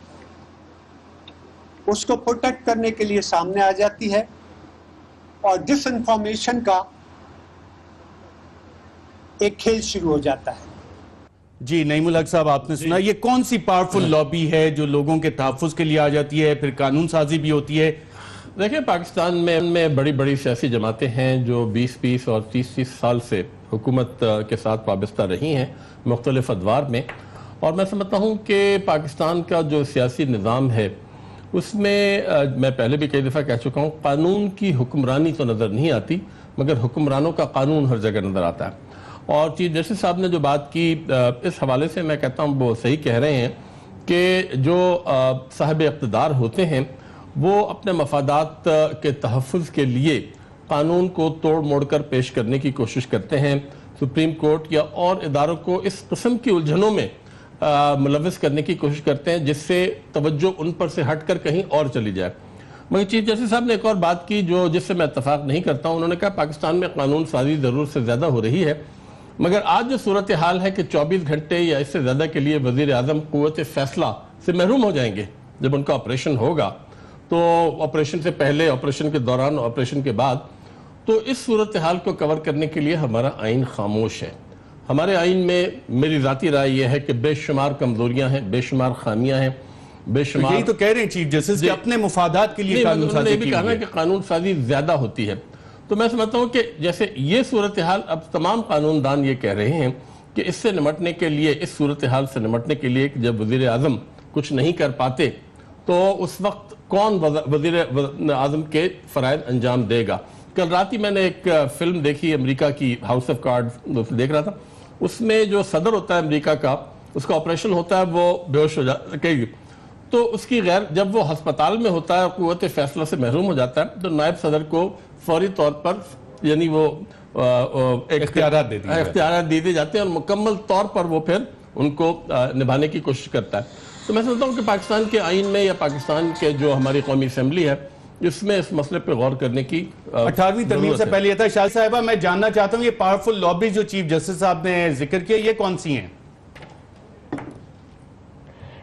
اس کو پروٹیکٹ کرنے کے لیے سامنے آ جاتی ہے، اور ڈس انفارمیشن کا ایک کھیل شروع ہو جاتا ہے۔ جی نعیم الحق صاحب، آپ نے سنا یہ کون سی پاورفل لابی ہے جو لوگوں کے تحفظ کے لیے آ جاتی ہے، پھر قانون سازی بھی ہوتی ہے؟ دیکھیں، پاکستان میں بڑی بڑی سیاسی جماعتیں ہیں جو 20 اور 30 سال سے حکومت کے ساتھ وابستہ رہی ہیں مختلف ادوار میں، اور میں سمجھتا ہوں کہ پاکستان کا جو سیاسی نظام ہے اس میں میں پہلے بھی کئی دفعہ کہہ چکا ہوں، قانون کی حکمرانی تو نظر نہیں آتی مگر حکمرانوں کا قانون ہر جگہ نظر آتا ہے۔ اور چیف جسٹس صاحب نے جو بات کی اس حوالے سے میں کہتا ہوں وہ صحیح کہہ رہے ہیں کہ جو صاحب اقتدار ہوتے ہیں وہ اپنے مفادات کے تحفظ کے لیے قانون کو توڑ موڑ کر پیش کرنے کی کوشش کرتے ہیں، سپریم کورٹ یا اور اداروں کو اس قسم کی الجھنوں میں ملوث کرنے کی کوشش کرتے ہیں جس سے توجہ ان پر سے ہٹ کر کہیں اور چلی جائے۔ مگر چیف جسٹس صاحب نے ایک اور بات کی جس سے میں اتفاق نہیں کرتا ہوں۔ انہوں نے کہا پاکستان میں قانون سازی ضرورت سے زیادہ ہو رہی ہے، مگر آج جو صورتحال ہے کہ 24 گھنٹے یا اس سے زیادہ کے لیے وزیر اعظم قوت فیصلہ سے محروم ہو جائیں گے جب ان کا آپریشن ہوگا، تو آپریشن سے پہلے، آپریشن کے دوران، آپریشن کے بعد، تو اس صورتحال کو کور کرنے کے لیے ہمارا آئین خاموش ہے۔ ہمارے آئین میں میری ذاتی رائے یہ ہے کہ بے شمار کمزوریاں ہیں، بے شمار خامیاں ہیں، بے شمار، یہی تو کہہ رہے ہیں چیف جسٹس کہ اپنے مفادات کے لیے قانون سازی کی کہنا کہ قانون سازی زیادہ ہوتی ہے۔ تو میں سمجھتا ہوں کہ جیسے یہ صورتحال، اب تمام قانون دان یہ کہہ رہے ہیں کہ اس سے نمٹنے کے لیے، اس صورتحال سے نمٹنے کے لیے جب وزیر اعظم کچھ نہیں کر پاتے تو اس وقت کون وزیر اعظم کے فرائض انجام دے گا۔ کل رات ہی میں نے ایک فلم دیکھی امریکہ کی، ہاؤس آف کارڈز دیکھ رہا تھا۔ اس میں جو صدر ہوتا ہے امریکہ کا، اس کا آپریشن ہوتا ہے، وہ بے ہوش ہو جاتا ہے، تو اس کی جب وہ ہسپتال میں ہوتا ہے اور قوت فیصلہ سے محروم ہو جاتا ہے تو نائب صدر کو فوری طور پر یعنی وہ اختیارات دے دیے جاتے ہیں، اور مکمل طور پر وہ پھر ان کو نبھانے کی کوشش کرتا ہے۔ تو میں سمجھتا ہوں کہ پاکستان کے آئین میں یا پاکستان کے جو ہماری قومی اسمبلی ہے اس میں اس مسئلے پہ غور کرنے کی 18ویں ترمیم سے پہلے یہ تھا۔ شاہ صاحبہ، میں جاننا چاہتا ہوں یہ پاورفل لابیز جو چیف جسٹس صاحب نے ذکر کیا، یہ کون سی ہیں؟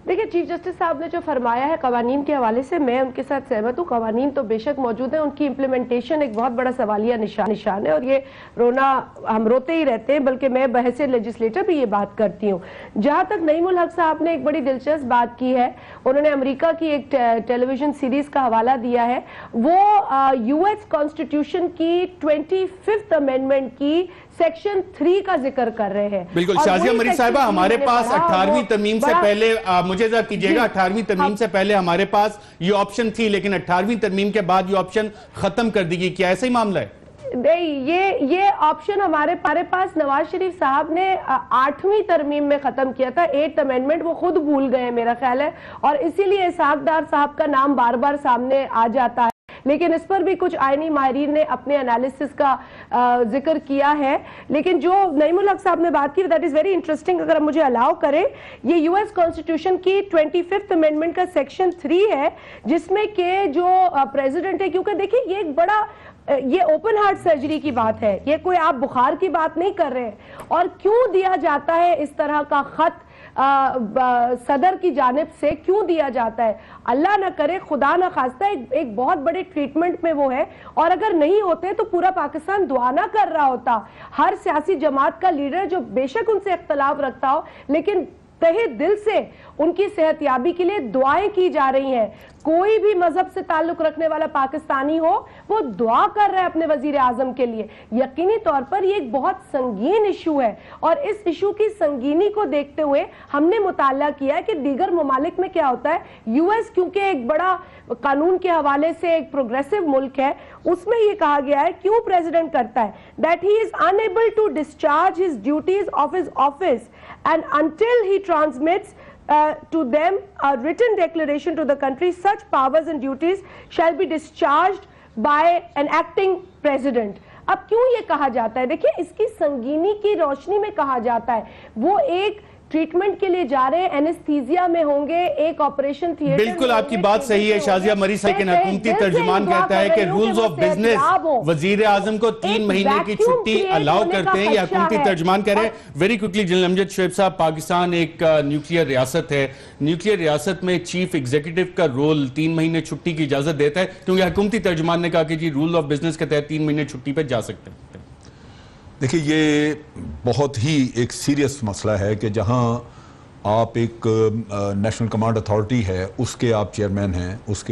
دیکھیں، چیف جسٹس صاحب نے جو فرمایا ہے قوانین کے حوالے سے میں ان کے ساتھ سہمت ہوں۔ قوانین تو بے شک موجود ہیں، ان کی امپلیمنٹیشن ایک بہت بڑا سوالیہ نشان ہے، اور یہ ہم روتے ہی رہتے ہیں، بلکہ میں بحیثیت لیجسلیٹر بھی یہ بات کرتی ہوں۔ جہاں تک نعیم الحق صاحب نے ایک بڑی دلچسپ بات کی ہے، انہوں نے امریکہ کی ایک ٹیلی ویژن سیریز کا حوالہ دیا ہے، وہ یو ایس کانسٹیٹیوشن کی 25th امینڈمنٹ کی سیکشن 3 کا ذکر کر رہے ہیں۔ بالکل شازیہ مری صاحبہ، ہمارے پاس 18ویں ترمیم سے پہلے، مجھے ذرا کیجئے گا، 18ویں ترمیم سے پہلے ہمارے پاس یہ آپشن تھی، لیکن 18ویں ترمیم کے بعد یہ آپشن ختم کر دی گئی، کیا ایسا ہی معاملہ ہے؟ نہیں، یہ آپشن ہمارے پاس نواز شریف صاحب نے 8ویں ترمیم میں ختم کیا تھا، 8th امینڈمنٹ، وہ خود بھول گئے میرا خیال ہے، اور اسی لیے اسحاق ڈار صاحب کا نام بار بار سامنے آ جاتا ہے۔ لیکن اس پر بھی کچھ آئینی ماہرین نے اپنے انالیسس کا ذکر کیا ہے. لیکن جو نعیم الحق صاحب نے بات کی دیٹ از ویری انٹرسٹنگ, اگر مجھے الاؤ کریں, یہ یو ایس کانسٹیٹیوشن کی 25th امینڈمنٹ کا سیکشن 3 ہے, جس میں کہ جو پریزیڈنٹ ہے, کیونکہ دیکھیں یہ ایک بڑا یہ اوپن ہارٹ سرجری کی بات ہے, یہ کوئی آپ بخار کی بات نہیں کر رہے ہیں. اور کیوں دیا جاتا ہے اس طرح کا خط صدر کی جانب سے, کیوں دیا جاتا ہے؟ اللہ نہ کرے, خدا نہ خواستہ ایک بہت بڑے ٹریٹمنٹ میں وہ ہے, اور اگر نہیں ہوتے تو پورا پاکستان دعا نہ کر رہا ہوتا. ہر سیاسی جماعت کا لیڈر جو بے شک ان سے اختلاف رکھتا ہو, لیکن تہے دل سے ان کی صحت یابی کے لیے دعائیں کی جا رہی ہیں. کوئی بھی مذہب سے تعلق رکھنے والا پاکستانی ہو, وہ دعا کر رہا ہے اپنے وزیر اعظم کے لیے. یقینی طور پر یہ ایک بہت سنگین ایشو ہے, اور اس ایشو کی سنگینی کو دیکھتے ہوئے ہم نے مطالعہ کیا ہے کہ دیگر ممالک میں کیا ہوتا ہے. یو ایس کیونکہ ایک بڑا قانون کے حوالے سے ایک پروگریسو ملک ہے, اس میں یہ کہا گیا ہے کیوں پریزیڈنٹ کرتا ہے that he is unable to discharge his duties of his office and until he transmits to them a written declaration to the country, such powers and duties shall be discharged by an acting president. اب کیوں یہ کہا جاتا ہے؟ دیکھیں اس کی سنگینی کی روشنی میں کہا جاتا ہے. وہ ایک ٹریٹمنٹ کے لیے جا رہے ہیں, اینستھیزیا میں ہوں گے, ایک آپریشن تھیٹر. بالکل آپ کی بات صحیح ہے شازیہ مری صاحب, لیکن حکومتی ترجمان کہتا ہے کہ رولز آف بزنس وزیر اعظم کو 3 مہینے کی چھٹی الاؤ کرتے ہیں. یہ حکومتی ترجمان کہہ رہے ہیں. ویری کوئکلی جنرل امجد شعیب صاحب, پاکستان ایک نیوکلیئر ریاست ہے, نیوکلیئر ریاست میں چیف ایگزیکٹو کا رول 3 مہینے چھٹی کی اجازت دیتا ہے, کیونکہ حکومتی ترجمان نے کہا کہ جی رول آف بزنس کے تحت 3 مہینے چھٹی پہ جا سکتے ہیں. دیکھیں یہ بہت ہی ایک سیریس مسئلہ ہے کہ جہاں آپ ایک نیشنل کمانڈ اتھارٹی ہے, اس کے آپ چیئرمین ہیں, اس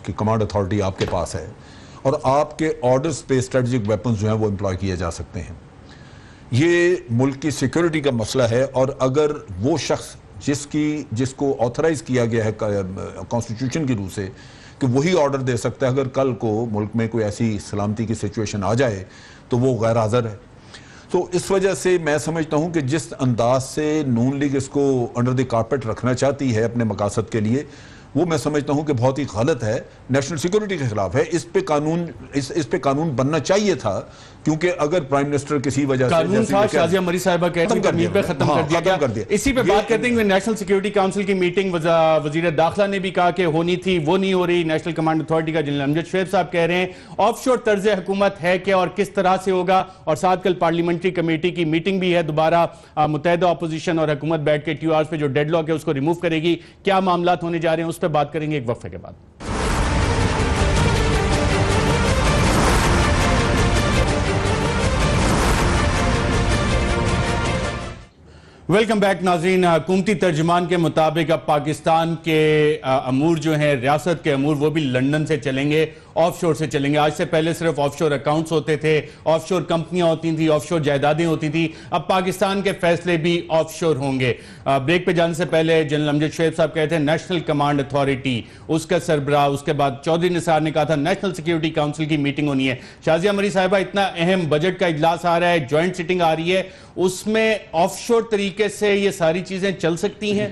کی کمانڈ اتھارٹی آپ کے پاس ہے, اور آپ کے آرڈرز پہ اسٹریٹجک ویپنز جو ہیں وہ امپلائی کیے جا سکتے ہیں. یہ ملک کی سیکیورٹی کا مسئلہ ہے, اور اگر وہ شخص جس کو آتھرائز کیا گیا ہے کانسٹیٹیوشن کی روح سے کہ وہی آرڈر دے سکتا ہے, اگر کل کو ملک میں کوئی ایسی سلامتی کی سچویشن آ جائے تو وہ غیر حاضر ہے. تو اس وجہ سے میں سمجھتا ہوں کہ جس انداز سے نون لیگ اس کو انڈر دی کارپٹ رکھنا چاہتی ہے اپنے مقاصد کے لیے, وہ میں سمجھتا ہوں کہ بہت ہی غلط ہے, نیشنل سیکیورٹی کے خلاف ہے. اس پہ قانون بننا چاہیے تھا, کیونکہ اگر پرائم منسٹر کسی وجہ سے قانون تھا, شازیہ مری صاحبہ کہتے ہیں ترمیم پہ ختم کر دیا. اسی پہ بات کرتے ہیں, نیشنل سیکیورٹی کاؤنسل کی میٹنگ وزیر داخلہ نے بھی کہا کہ ہونی تھی, وہ نہیں ہو رہی. نیشنل کمانڈ اتھارٹی کا جنرل امجد شعیب صاحب کہہ رہے ہیں آف شور طرز حکومت ہے کہ اور کس طرح سے ہوگا, اور ساتھ کل پارلیمنٹری کمیٹی کی میٹنگ بھی ہے. دوبارہ متحدہ اپوزیشن اور حکومت بیٹھ کے ٹیو آرز پہ جو ڈیڈ لاک ہے اس کو ریموو کرے گی. کیا معاملات ہونے جا رہے ہیں اس پہ بات کریں گے ایک وقفے کے بعد. ویلکم بیک ناظرین. حکومتی ترجمان کے مطابق اب پاکستان کے امور جو ہیں, ریاست کے امور, وہ بھی لندن سے چلیں گے, آف شور سے چلیں گے. آج سے پہلے صرف آف شور اکاؤنٹس ہوتے تھے, آف شور کمپنیاں ہوتی تھیں, آف شور جائیدادیں ہوتی تھیں. اب پاکستان کے فیصلے بھی آف شور ہوں گے. بریک پہ جانے سے پہلے جنرل امجد شعیب صاحب کہتے ہیں نیشنل کمانڈ اتھارٹی, اس کا سربراہ, اس کے بعد چودھری نثار نے کہا تھا نیشنل سیکیورٹی کاؤنسل کی میٹنگ ہونی ہے. شازیہ مری صاحبہ, اتنا اہم بجٹ کا اجلاس آ رہا ہے, جوائنٹ سیٹنگ آ رہی ہے, اس میں آف شور طریقے سے یہ ساری چیزیں چل سکتی ہیں؟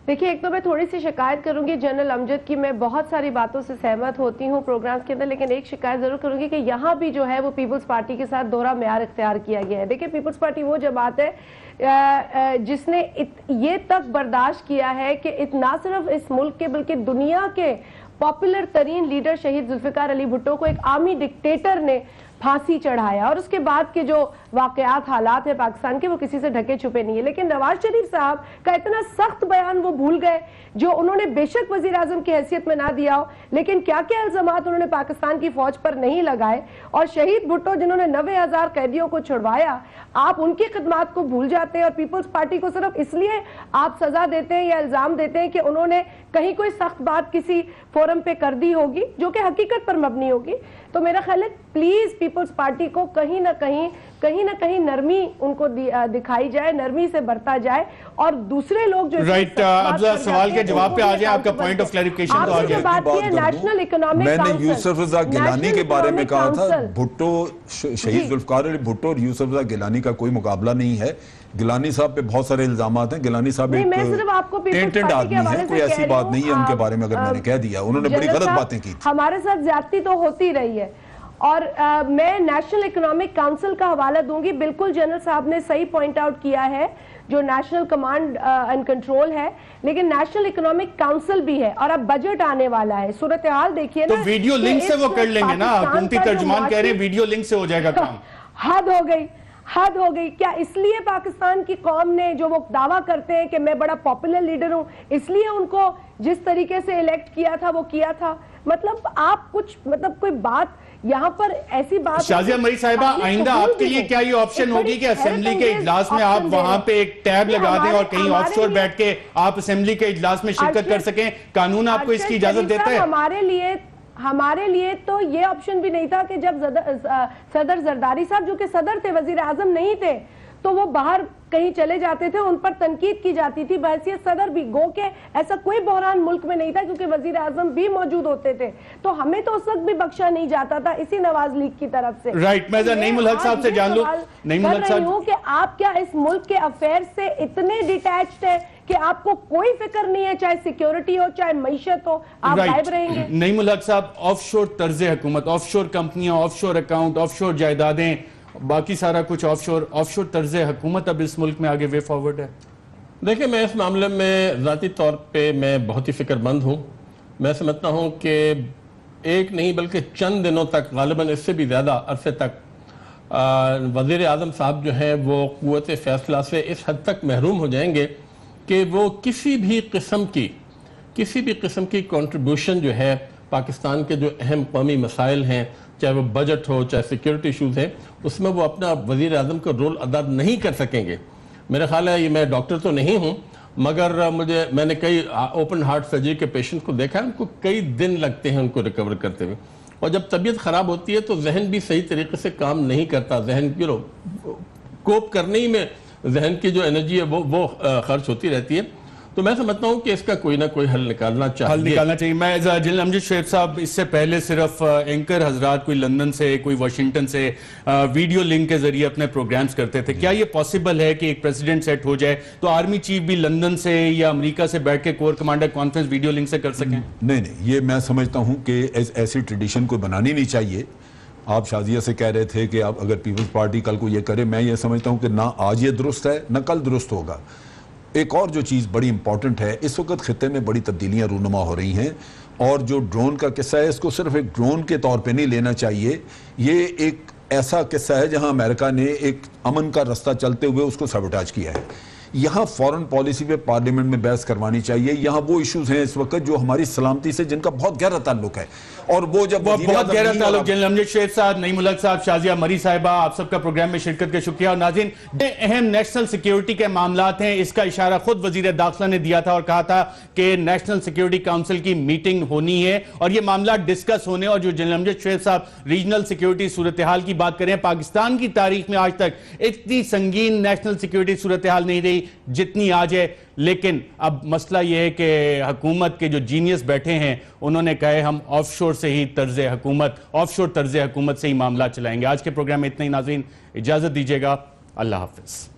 دیکھیں, ایک تو میں تھوڑی سی شکایت کروں گی جنرل امجد کی, میں بہت ساری باتوں سے سہمت ہوتی ہوں پروگرامز کے اندر, لیکن ایک شکایت ضرور کروں گی کہ یہاں بھی جو ہے وہ پیپلز پارٹی کے ساتھ دوہرا معیار اختیار کیا گیا ہے. دیکھیں پیپلز پارٹی وہ جماعت ہے جس نے یہ تک برداشت کیا ہے کہ نہ صرف اس ملک کے بلکہ دنیا کے پاپولر ترین لیڈر شہید ذوالفقار علی بھٹو کو ایک عامی ڈکٹیٹر نے پھانسی چڑھایا, اور اس کے بعد کے جو واقعات حالات ہیں پاکستان کے وہ کسی سے ڈھکے چھپے نہیں ہیں. لیکن نواز شریف صاحب کا اتنا سخت بیان وہ بھول گئے جو انہوں نے بے شک وزیر اعظم کی حیثیت میں نہ دیا ہو, لیکن کیا کیا الزامات انہوں نے پاکستان کی فوج پر نہیں لگائے. اور شہید بھٹو جنہوں نے 90,000 قیدیوں کو چھڑوایا, آپ ان کی خدمات کو بھول جاتے ہیں, اور پیپلز پارٹی کو صرف اس لیے آپ سزا دیتے ہیں یا الزام دیتے ہیں کہ انہوں نے کہیں کوئی سخت بات کسی فورم پہ کر دی ہوگی جو کہ حقیقت پر مبنی ہوگی. تو میرا خیال ہے پلیز پیپلز پارٹی کو کہیں نہ کہیں نرمی ان کو دکھائی جائے, نرمی سے برتا جائے, اور دوسرے لوگ جو رائٹ افضل سوال کے جواب پہ آ جائیں, آپ کا پوائنٹ آف کلیریفیکیشن تو آ جو بات کی ہے نیشنل اکنامک میں کاؤنسل, نے یوسف رضا گیلانی کے بارے میں کہا تھا, بھٹو شہید ذوالفقار علی بھٹو اور یوسف رضا گیلانی کا کوئی مقابلہ نہیں ہے. گیلانی صاحب پہ بہت سارے الزامات ہیں, گیلانی صاحب ایک ٹینٹنٹ آدمی ہیں, کوئی ایسی بات نہیں ہے ان کے بارے میں اگر میں نے کہہ دیا, انہوں نے بڑی غلط باتیں کی. ہمارے ساتھ زیادتی تو ہوتی رہی ہے, اور میں نیشنل اکنامک کاؤنسل کا حوالہ دوں گی. بالکل جنرل صاحب نے صحیح پوائنٹ آؤٹ کیا ہے, جو نیشنل کمانڈ اینڈ کنٹرول ہے, لیکن نیشنل اکنامک کاؤنسل بھی ہے, اور اب بجٹ آنے والا ہے. صورتحال دیکھیے نا, تو ویڈیو لنک سے وہ کر لیں گے نا, حکومتی ترجمان کہہ رہے ہیں ویڈیو لنک سے ہو جائے گا کام. حد ہو گئی. کیا اس لیے پاکستان کی قوم نے, جو وہ دعویٰ کرتے ہیں کہ میں بڑا پاپولر لیڈر ہوں, اس لیے ان کو جس طریقے سے الیکٹ کیا تھا وہ کیا تھا؟ مطلب آپ کچھ کوئی بات یہاں پر ایسی بات. شازیہ مری صاحبہ, آئندہ آپ کے لیے کیا یہ آپشن ہوگی کہ اسمبلی کے اجلاس میں آپ وہاں پہ ایک ٹیب لگا دیں اور کہیں آف شور بیٹھ کے آپ اسمبلی کے اجلاس میں شرکت کر سکیں؟ قانون آپ کو اس کی اجازت دیتا ہے؟ ہمارے لیے تو یہ آپشن بھی نہیں تھا کہ جب صدر زرداری صاحب, جو کہ صدر تھے, وزیر اعظم نہیں تھے, تو وہ باہر کہیں چلے جاتے تھے, ان پر تنقید کی جاتی تھی بحیثیت صدر بھی. گو کہ ایسا کوئی بحران ملک میں نہیں تھا کیونکہ وزیر اعظم بھی موجود ہوتے تھے, تو ہمیں تو اس وقت بھی بخشا نہیں جاتا تھا اسی نواز لیگ کی طرف سے. رائٹ, میں نعیم الحق صاحب سے جان لوں. نعیم الحق صاحب, کہ آپ کیا اس ملک کے افیئر سے اتنے ڈیٹیچڈ ہیں کہ آپ کو کوئی فکر نہیں ہے, چاہے سیکیورٹی ہو چاہے معیشت ہو, آپ غائب رہیں گے؟ نعیم الحق صاحب, آف شور طرز حکومت, آف شور کمپنیاں, آف شور اکاؤنٹ, آف شور جائیدادیں, باقی سارا کچھ آف شور طرز حکومت اب اس ملک میں آگے وے فارورڈ ہے. دیکھیں, میں اس معاملے میں ذاتی طور پہ میں بہت ہی فکر مند ہوں. میں سمجھتا ہوں کہ ایک نہیں بلکہ چند دنوں تک, غالباً اس سے بھی زیادہ عرصے تک, وزیر اعظم صاحب جو ہیں وہ قوت فیصلہ سے اس حد تک محروم ہو جائیں گے کہ وہ کسی بھی قسم کی کنٹریبیوشن جو ہے پاکستان کے جو اہم قومی مسائل ہیں, چاہے وہ بجٹ ہو چاہے سیکیورٹی ایشوز ہیں, اس میں وہ اپنا وزیر اعظم کا رول ادا نہیں کر سکیں گے. میرا خیال ہے, یہ میں ڈاکٹر تو نہیں ہوں, مگر میں نے کئی اوپن ہارٹ سرجری کے پیشنٹ کو دیکھا ہے, ان کو کئی دن لگتے ہیں ان کو ریکور کرتے ہوئے, اور جب طبیعت خراب ہوتی ہے تو ذہن بھی صحیح طریقے سے کام نہیں کرتا. ذہن کوپ کرنے ہی میں ذہن کی جو انرجی ہے وہ خرچ ہوتی رہتی ہے. تو میں سمجھتا ہوں کہ اس کا کوئی نہ کوئی حل نکالنا چاہیے. میں جنرل امجد شعیب صاحب, اس سے پہلے صرف اینکر حضرات کوئی لندن سے, کوئی واشنگٹن سے ویڈیو لنک کے ذریعے اپنے پروگرامز کرتے تھے. کیا یہ پاسبل ہے کہ ایک پریزیڈنٹ سیٹ ہو جائے تو آرمی چیف بھی لندن سے یا امریکہ سے بیٹھ کے corps commander conference video link سے کر سکیں؟ نہیں, یہ میں سمجھتا ہوں کہ ایسی ٹریڈیشن کوئی بنانی نہیں چاہیے. آپ شازیہ سے کہہ رہے تھے کہ آپ اگر پیپلز پارٹی کل کو یہ کرے, میں یہ سمجھتا ہوں کہ نہ آج یہ درست ہے نہ کل درست ہوگا. ایک اور جو چیز بڑی امپورٹنٹ ہے, اس وقت خطے میں بڑی تبدیلیاں رونما ہو رہی ہیں, اور جو ڈرون کا قصہ ہے اس کو صرف ایک ڈرون کے طور پہ نہیں لینا چاہیے. یہ ایک ایسا قصہ ہے جہاں امریکہ نے ایک امن کا رستہ چلتے ہوئے اس کو سیبوٹاج کیا ہے. یہاں فورن پالیسی پہ پارلیمنٹ میں بحث کروانی چاہیے. یہاں وہ ایشوز ہیں اس وقت جو ہماری سلامتی سے جن کا بہت گہرا تعلق ہے, اور وہ جب بہت گہرا تعلق. جنرل امجد شعیب صاحب, نعیم الحق صاحب, شازیہ مری صاحبہ, آپ سب کا پروگرام میں شرکت کا شکریہ. اور ناظرین, اہم نیشنل سیکیورٹی کے معاملات ہیں, اس کا اشارہ خود وزیر داخلہ نے دیا تھا اور کہا تھا کہ نیشنل سیکیورٹی کاؤنسل کی میٹنگ ہونی ہے اور یہ معاملات ڈسکس ہونے. اور جو جنرل امجد شعیب صاحب ریجنل سیکیورٹی صورتحال کی بات کریں, پاکستان کی تاریخ میں آج تک اتنی سنگین نیشنل سیکیورٹی صورتحال نہیں رہی جتنی آج ہے. لیکن اب مسئلہ یہ ہے کہ حکومت کے جو جینیس بیٹھے ہیں انہوں نے کہا ہم آف شور سے ہی طرز حکومت سے ہی معاملات چلائیں گے. آج کے پروگرام میں اتنا ہی. ناظرین, اجازت دیجیے گا. اللہ حافظ.